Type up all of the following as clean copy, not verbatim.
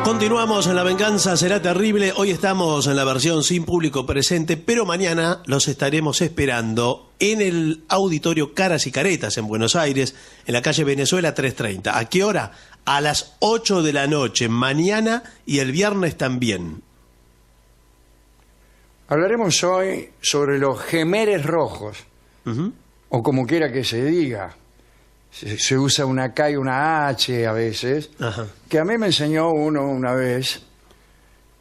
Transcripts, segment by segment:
Continuamos en La Venganza Será Terrible. Hoy estamos en la versión sin público presente, pero mañana los estaremos esperando en el Auditorio Caras y Caretas en Buenos Aires, en la calle Venezuela 330. ¿A qué hora? A las 8 de la noche, mañana y el viernes también. Hablaremos hoy sobre los gemeres rojos, o como quiera que se diga. Se usa una K y una H a veces, que a mí me enseñó uno una vez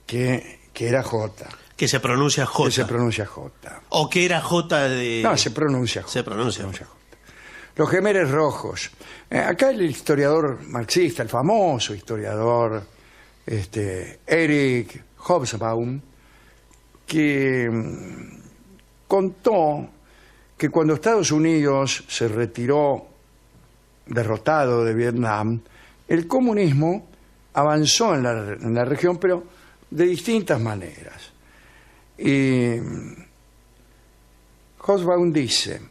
que era J. Que se pronuncia J. Que se pronuncia J. O que era J de... No, se pronuncia J. Se pronuncia J. Los gemeres rojos. Acá el historiador marxista, el famoso historiador Eric Hobsbawm, que contó que cuando Estados Unidos se retiró derrotado de Vietnam, el comunismo avanzó en la región, pero de distintas maneras. Y Hobsbawm dice: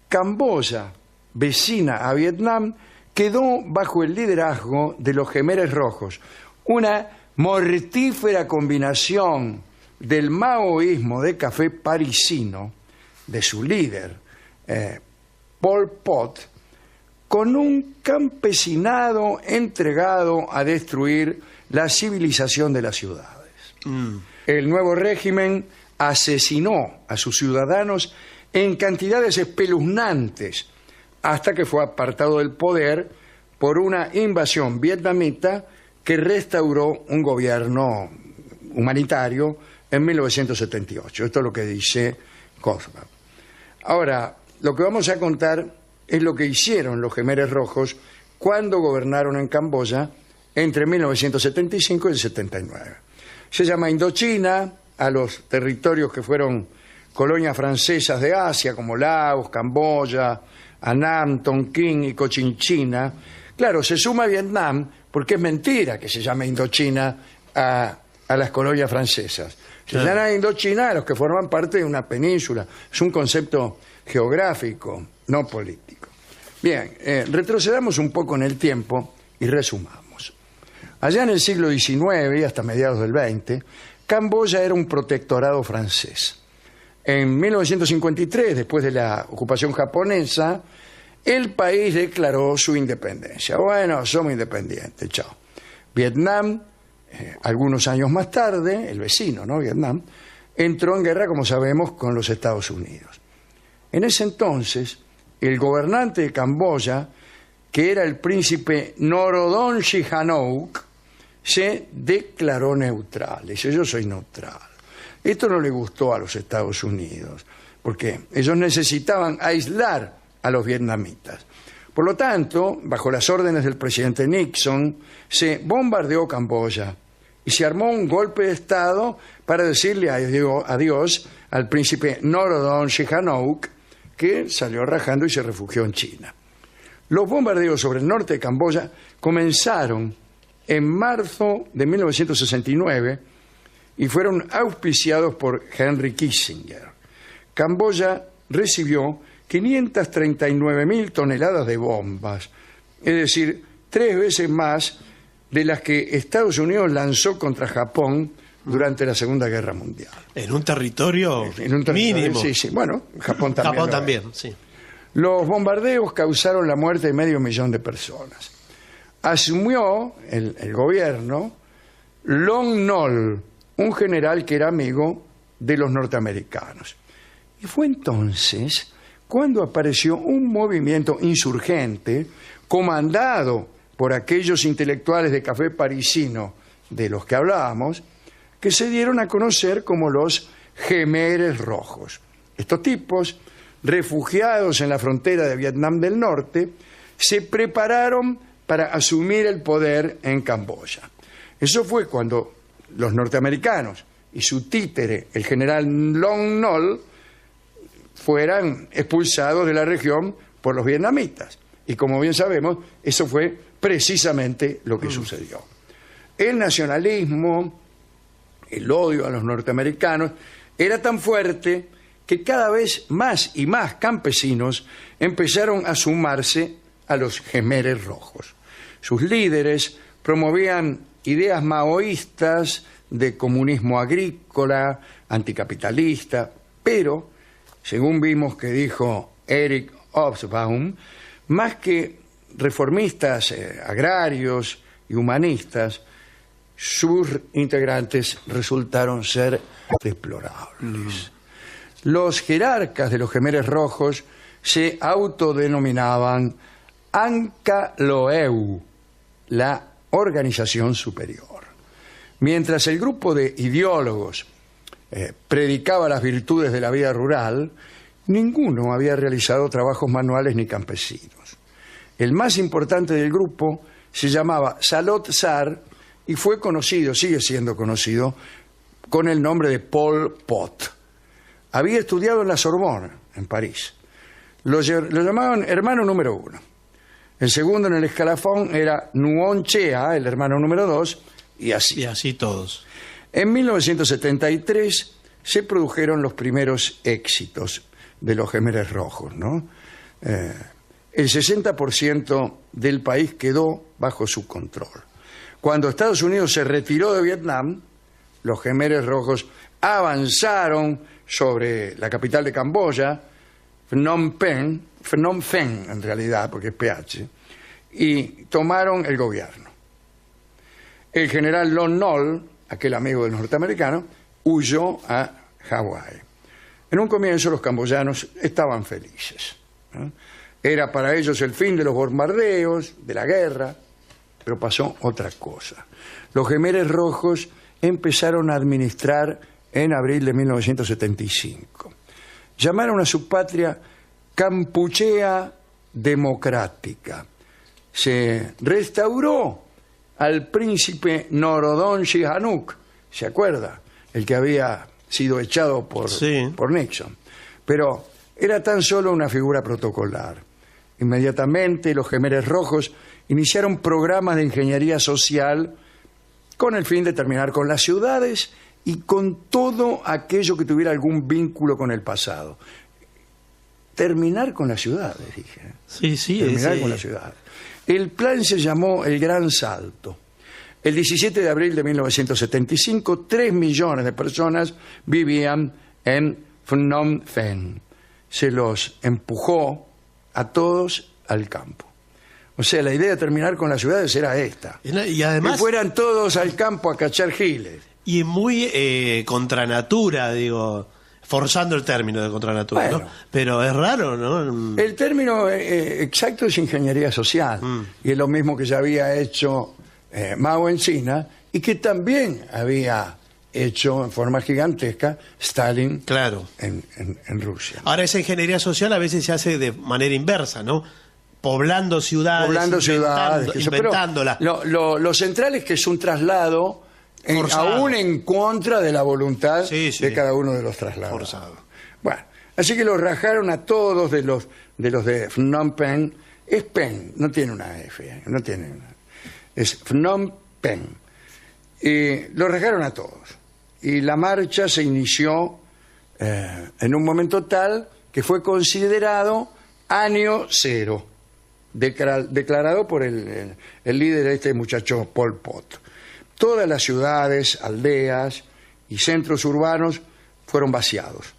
Camboya, vecina a Vietnam, quedó bajo el liderazgo de los gemeres rojos, una mortífera combinación del maoísmo de café parisino, de su líder, Pol Pot, con un campesinado entregado a destruir la civilización de las ciudades. El nuevo régimen asesinó a sus ciudadanos en cantidades espeluznantes hasta que fue apartado del poder por una invasión vietnamita que restauró un gobierno humanitario en 1978. Esto es lo que dice Hobsbawm. Ahora, lo que vamos a contar es lo que hicieron los gemeres rojos cuando gobernaron en Camboya entre 1975 y el 79. Se llama Indochina a los territorios que fueron colonias francesas de Asia, como Laos, Camboya, Annam, Tonkin y Cochinchina. Claro, se suma Vietnam porque es mentira que se llame Indochina a las colonias francesas. Se llama Indochina a los que forman parte de una península. Es un concepto geográfico, no político. Bien, retrocedamos un poco en el tiempo y resumamos. Allá en el siglo XIX y hasta mediados del XX, Camboya era un protectorado francés. En 1953, después de la ocupación japonesa, el país declaró su independencia. Bueno, somos independientes, chao. Vietnam, algunos años más tarde, el vecino, ¿no? Vietnam, entró en guerra, como sabemos, con los Estados Unidos. En ese entonces, el gobernante de Camboya, que era el príncipe Norodom Sihanouk, se declaró neutral. Dice: yo soy neutral. Esto no le gustó a los Estados Unidos, porque ellos necesitaban aislar a los vietnamitas. Por lo tanto, bajo las órdenes del presidente Nixon, se bombardeó Camboya y se armó un golpe de Estado para decirle adiós al príncipe Norodom Sihanouk, que salió rajando y se refugió en China. Los bombardeos sobre el norte de Camboya comenzaron en marzo de 1969 y fueron auspiciados por Henry Kissinger. Camboya recibió 539.000 toneladas de bombas, es decir, 3 veces más de las que Estados Unidos lanzó contra Japón durante la Segunda Guerra Mundial. En un territorio mínimo. Sí, sí. Bueno, Japón también. Japón también, sí. Los bombardeos causaron la muerte de 500.000 de personas. Asumió el gobierno Lon Nol, un general que era amigo de los norteamericanos. Y fue entonces cuando apareció un movimiento insurgente comandado por aquellos intelectuales de café parisino de los que hablábamos, que se dieron a conocer como los gemeres rojos. Estos tipos, refugiados en la frontera de Vietnam del Norte, se prepararon para asumir el poder en Camboya. Eso fue cuando los norteamericanos y su títere, el general Lon Nol, fueran expulsados de la región por los vietnamitas. Y como bien sabemos, eso fue precisamente lo que sucedió. El nacionalismo, el odio a los norteamericanos, era tan fuerte que cada vez más y más campesinos empezaron a sumarse a los gemeres rojos. Sus líderes promovían ideas maoístas de comunismo agrícola, anticapitalista, pero, según vimos que dijo Eric Hobsbawm, más que reformistas agrarios y humanistas, sus integrantes resultaron ser deplorables. Los jerarcas de los Jemeres Rojos se autodenominaban Ankaloeu, la organización superior. Mientras el grupo de ideólogos predicaba las virtudes de la vida rural, ninguno había realizado trabajos manuales ni campesinos. El más importante del grupo se llamaba Salot Sar y fue conocido, sigue siendo conocido, con el nombre de Pol Pot. Había estudiado en la Sorbona, en París. Lo llamaban hermano número 1. El segundo en el escalafón era Nuon Chea, el hermano número 2, y así. Y así todos. En 1973 se produjeron los primeros éxitos de los Jemeres Rojos, ¿no? El 60% del país quedó bajo su control. Cuando Estados Unidos se retiró de Vietnam, los Jemeres Rojos avanzaron sobre la capital de Camboya, Phnom Penh en realidad, porque es PH, y tomaron el gobierno. El general Lon Nol, aquel amigo del norteamericano, huyó a Hawái. En un comienzo los camboyanos estaban felices, ¿no? Era para ellos el fin de los bombardeos, de la guerra, pero pasó otra cosa. Los Jemeres Rojos empezaron a administrar en abril de 1975. Llamaron a su patria Kampuchea Democrática. Se restauró al príncipe Norodom Sihanouk, ¿se acuerda? El que había sido echado por Nixon. Pero era tan solo una figura protocolar. Inmediatamente los Jemeres Rojos iniciaron programas de ingeniería social con el fin de terminar con las ciudades y con todo aquello que tuviera algún vínculo con el pasado. Terminar con las ciudades, dije. Sí, terminar con las ciudades. El plan se llamó El Gran Salto. El 17 de abril de 1975, 3 millones de personas vivían en Phnom Penh. Se los empujó a todos al campo. O sea, la idea de terminar con las ciudades era esta. Y además, que fueran todos al campo a cachar giles. Y muy contra natura, digo, forzando el término de contra natura, Bueno. ¿no? Pero es raro, ¿no? El término exacto es ingeniería social. Y es lo mismo que ya había hecho Mao en China y que también había hecho en forma gigantesca Stalin Claro. en Rusia. Ahora, esa ingeniería social a veces se hace de manera inversa, ¿no? Poblando ciudades, inventándola. Pero lo central es que es un traslado aún en contra de la voluntad de cada uno de los traslados. Forzado. Bueno, así que los rajaron a todos de los de Phnom Penh. Es Penh, no tiene una F, no tiene una. Es Phnom Penh. Y los rajaron a todos. Y la marcha se inició en un momento tal que fue considerado año cero, declarado por el líder de este muchacho Pol Pot. Todas las ciudades, aldeas y centros urbanos fueron vaciados.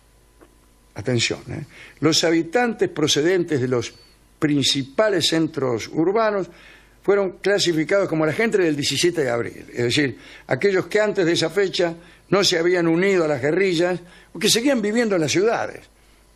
Atención, los habitantes procedentes de los principales centros urbanos fueron clasificados como la gente del 17 de abril, es decir, aquellos que antes de esa fecha no se habían unido a las guerrillas o que seguían viviendo en las ciudades.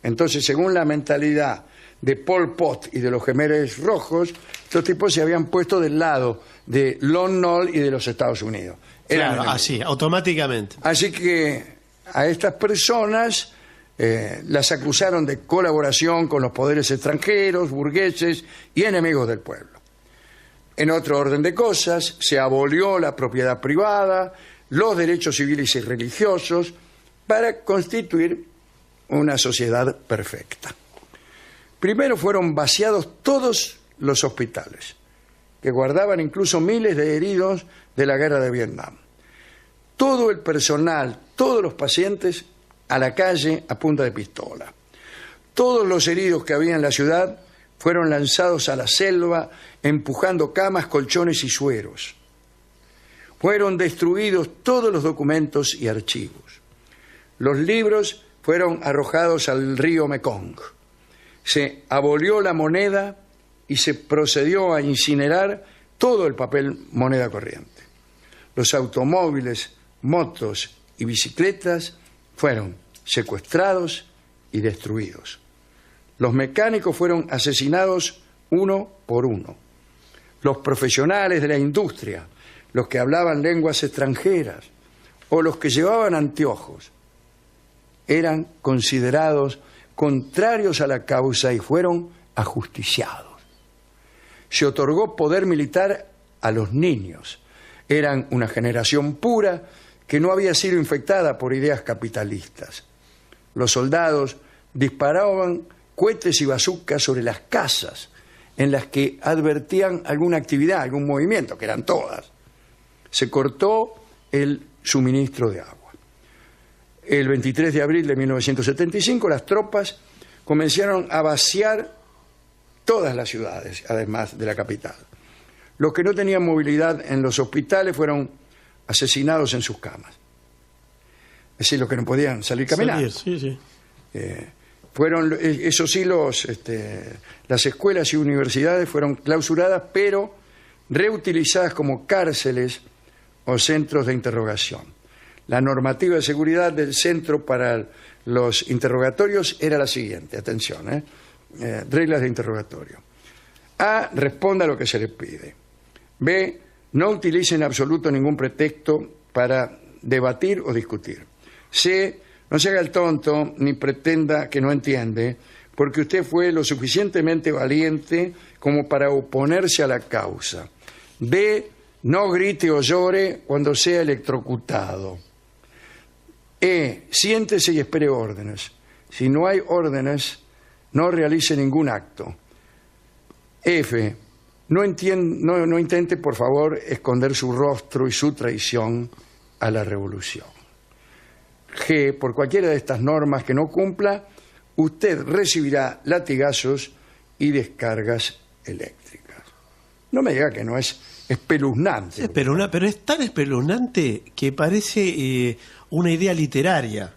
Entonces, según la mentalidad de Pol Pot y de los Jemeres Rojos, estos tipos se habían puesto del lado de Lon Nol y de los Estados Unidos. Claro, así, automáticamente. Así que a estas personas las acusaron de colaboración con los poderes extranjeros, burgueses y enemigos del pueblo. En otro orden de cosas, se abolió la propiedad privada, los derechos civiles y religiosos, para constituir una sociedad perfecta. Primero fueron vaciados todos los hospitales, que guardaban incluso miles de heridos de la guerra de Vietnam. Todo el personal, todos los pacientes a la calle a punta de pistola. Todos los heridos que había en la ciudad fueron lanzados a la selva empujando camas, colchones y sueros. Fueron destruidos todos los documentos y archivos. Los libros fueron arrojados al río Mekong. Se abolió la moneda y se procedió a incinerar todo el papel moneda corriente. Los automóviles, motos y bicicletas fueron secuestrados y destruidos. Los mecánicos fueron asesinados uno por uno. Los profesionales de la industria, los que hablaban lenguas extranjeras o los que llevaban anteojos, eran considerados contrarios a la causa y fueron ajusticiados. Se otorgó poder militar a los niños. Eran una generación pura que no había sido infectada por ideas capitalistas. Los soldados disparaban cohetes y bazucas sobre las casas en las que advertían alguna actividad, algún movimiento, que eran todas. Se cortó el suministro de agua. El 23 de abril de 1975 las tropas comenzaron a vaciar todas las ciudades, además de la capital. Los que no tenían movilidad en los hospitales fueron asesinados en sus camas. Es decir, los que no podían salir caminando. Sí. Fueron, eso sí, las escuelas y universidades fueron clausuradas, pero reutilizadas como cárceles o centros de interrogación. La normativa de seguridad del centro para los interrogatorios era la siguiente, atención, reglas de interrogatorio. A, responda a lo que se le pide. B, no utilice en absoluto ningún pretexto para debatir o discutir. C, no se haga el tonto ni pretenda que no entiende, porque usted fue lo suficientemente valiente como para oponerse a la causa. D, no grite o llore cuando sea electrocutado. E, siéntese y espere órdenes. Si no hay órdenes, no realice ningún acto. F, no intente, por favor, esconder su rostro y su traición a la revolución. G, por cualquiera de estas normas que no cumpla, usted recibirá latigazos y descargas eléctricas. No me diga que no es espeluznante. Pero es tan espeluznante que parece una idea literaria.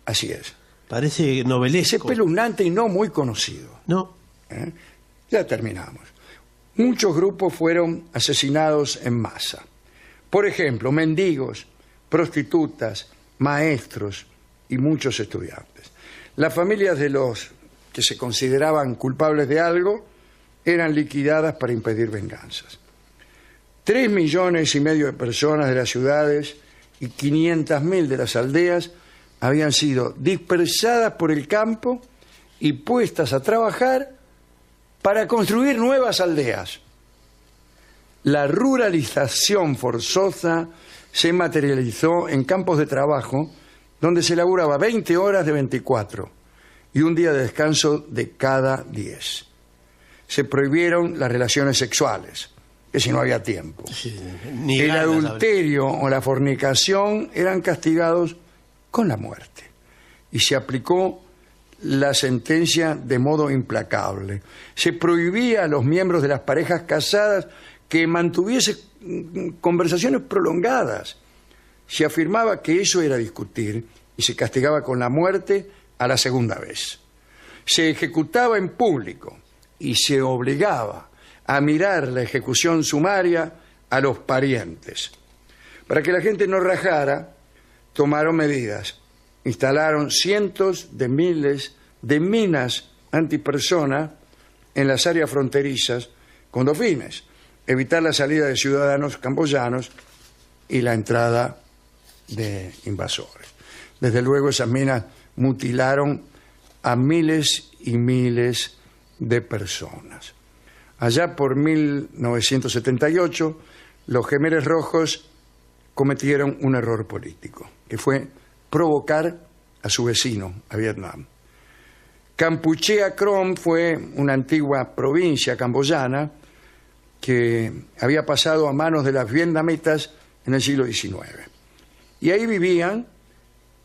Así es. Parece novelesco. Es espeluznante y no muy conocido. No. Ya terminamos. Muchos grupos fueron asesinados en masa. Por ejemplo, mendigos, prostitutas, maestros y muchos estudiantes. Las familias de los que se consideraban culpables de algo eran liquidadas para impedir venganzas. 3,5 millones de personas de las ciudades y 500.000 de las aldeas habían sido dispersadas por el campo y puestas a trabajar para construir nuevas aldeas. La ruralización forzosa se materializó en campos de trabajo donde se laburaba 20 horas de 24 y un día de descanso de cada 10. Se prohibieron las relaciones sexuales, que si no había tiempo. Sí, el adulterio o la fornicación eran castigados con la muerte. Y se aplicó la sentencia de modo implacable. Se prohibía a los miembros de las parejas casadas que mantuviesen conversaciones prolongadas. Se afirmaba que eso era discutir y se castigaba con la muerte a la segunda vez. Se ejecutaba en público y se obligaba a mirar la ejecución sumaria a los parientes. Para que la gente no rajara, tomaron medidas. Instalaron cientos de miles de minas antipersona en las áreas fronterizas con dos fines: evitar la salida de ciudadanos camboyanos y la entrada de invasores. Desde luego esas minas mutilaron a miles y miles de personas. Allá por 1978, los Khmeres Rojos cometieron un error político, que fue provocar a su vecino, a Vietnam. Kampuchea Krom fue una antigua provincia camboyana que había pasado a manos de las vietnamitas en el siglo XIX. Y ahí vivían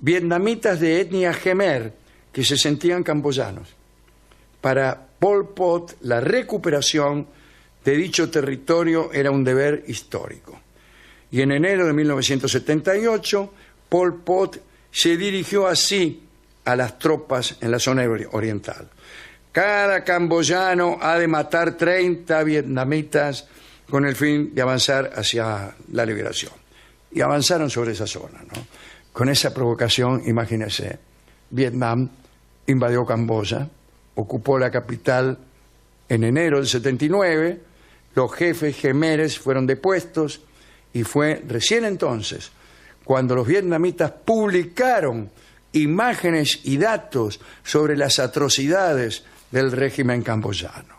vietnamitas de etnia Khmer que se sentían camboyanos. Para Pol Pot, la recuperación de dicho territorio era un deber histórico. Y en enero de 1978, Pol Pot se dirigió así a las tropas en la zona oriental. Cada camboyano ha de matar 30 vietnamitas con el fin de avanzar hacia la liberación. Y avanzaron sobre esa zona, ¿no? Con esa provocación, imagínense, Vietnam invadió Camboya, ocupó la capital en enero del 79, los jefes gemeres fueron depuestos y fue recién entonces cuando los vietnamitas publicaron imágenes y datos sobre las atrocidades del régimen camboyano.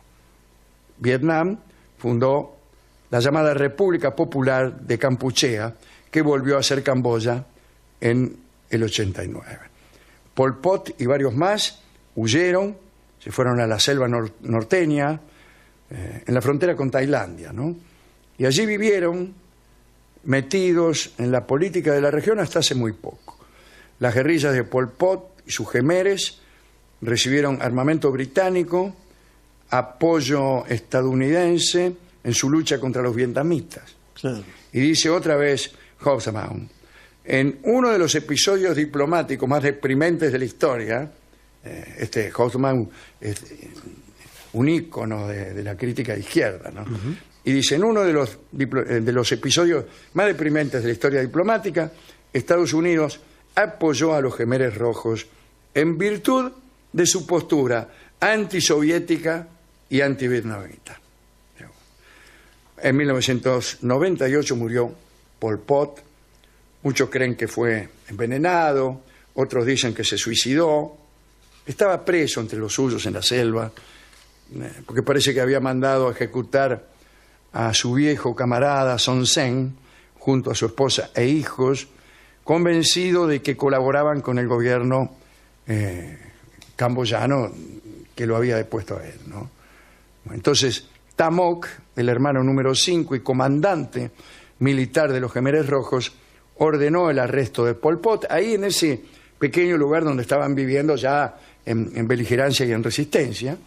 Vietnam fundó la llamada República Popular de Kampuchea, que volvió a ser Camboya en el 89. Pol Pot y varios más huyeron, se fueron a la selva norteña, en la frontera con Tailandia, ¿no? Y allí vivieron metidos en la política de la región hasta hace muy poco. Las guerrillas de Pol Pot y sus gemeres recibieron armamento británico, apoyo estadounidense en su lucha contra los vietnamitas. Claro. Y dice otra vez Ho Sa Maung, en uno de los episodios diplomáticos más deprimentes de la historia, Ho Sa Maung es un ícono de la crítica de izquierda, ¿no? Y dice, en uno de los episodios más deprimentes de la historia diplomática, Estados Unidos apoyó a los Jemeres Rojos en virtud de su postura antisoviética y antivietnamita. En 1998 murió Pol Pot. Muchos creen que fue envenenado, otros dicen que se suicidó. Estaba preso entre los suyos en la selva, porque parece que había mandado a ejecutar a su viejo camarada Son Sen, junto a su esposa e hijos, convencido de que colaboraban con el gobierno camboyano que lo había depuesto a él, ¿no? Entonces, Tamok, el hermano número 5 y comandante militar de los Jemeres Rojos, ordenó el arresto de Pol Pot, ahí en ese pequeño lugar donde estaban viviendo ya en beligerancia y en resistencia.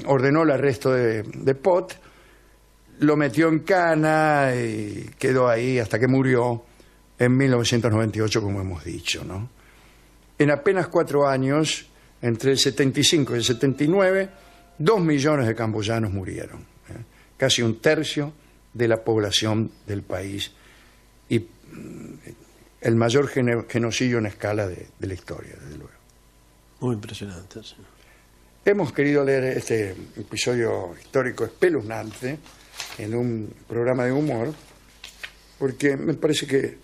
Ordenó el arresto de Pot, lo metió en cana y quedó ahí hasta que murió en 1998, como hemos dicho, ¿no? En apenas 4 años, entre el 75 y el 79, 2 millones de camboyanos murieron, casi 1/3 de la población del país, y el mayor genocidio en escala de la historia, desde luego. Muy impresionante, sí. Hemos querido leer este episodio histórico espeluznante en un programa de humor, porque me parece que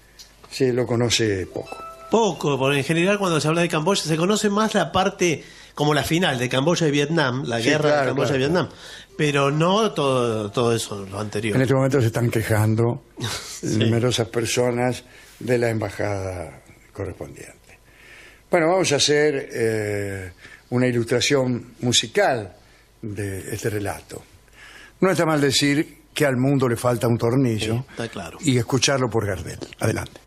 se lo conoce poco. Poco, porque en general cuando se habla de Camboya se conoce más la parte como la final de Camboya y Vietnam, la guerra de Camboya y Vietnam, pero no todo eso, lo anterior. En este momento se están quejando numerosas personas de la embajada correspondiente. Bueno, vamos a hacer una ilustración musical de este relato. No está mal decir que al mundo le falta un tornillo, Sí, está claro. y escucharlo por Gardel. Adelante.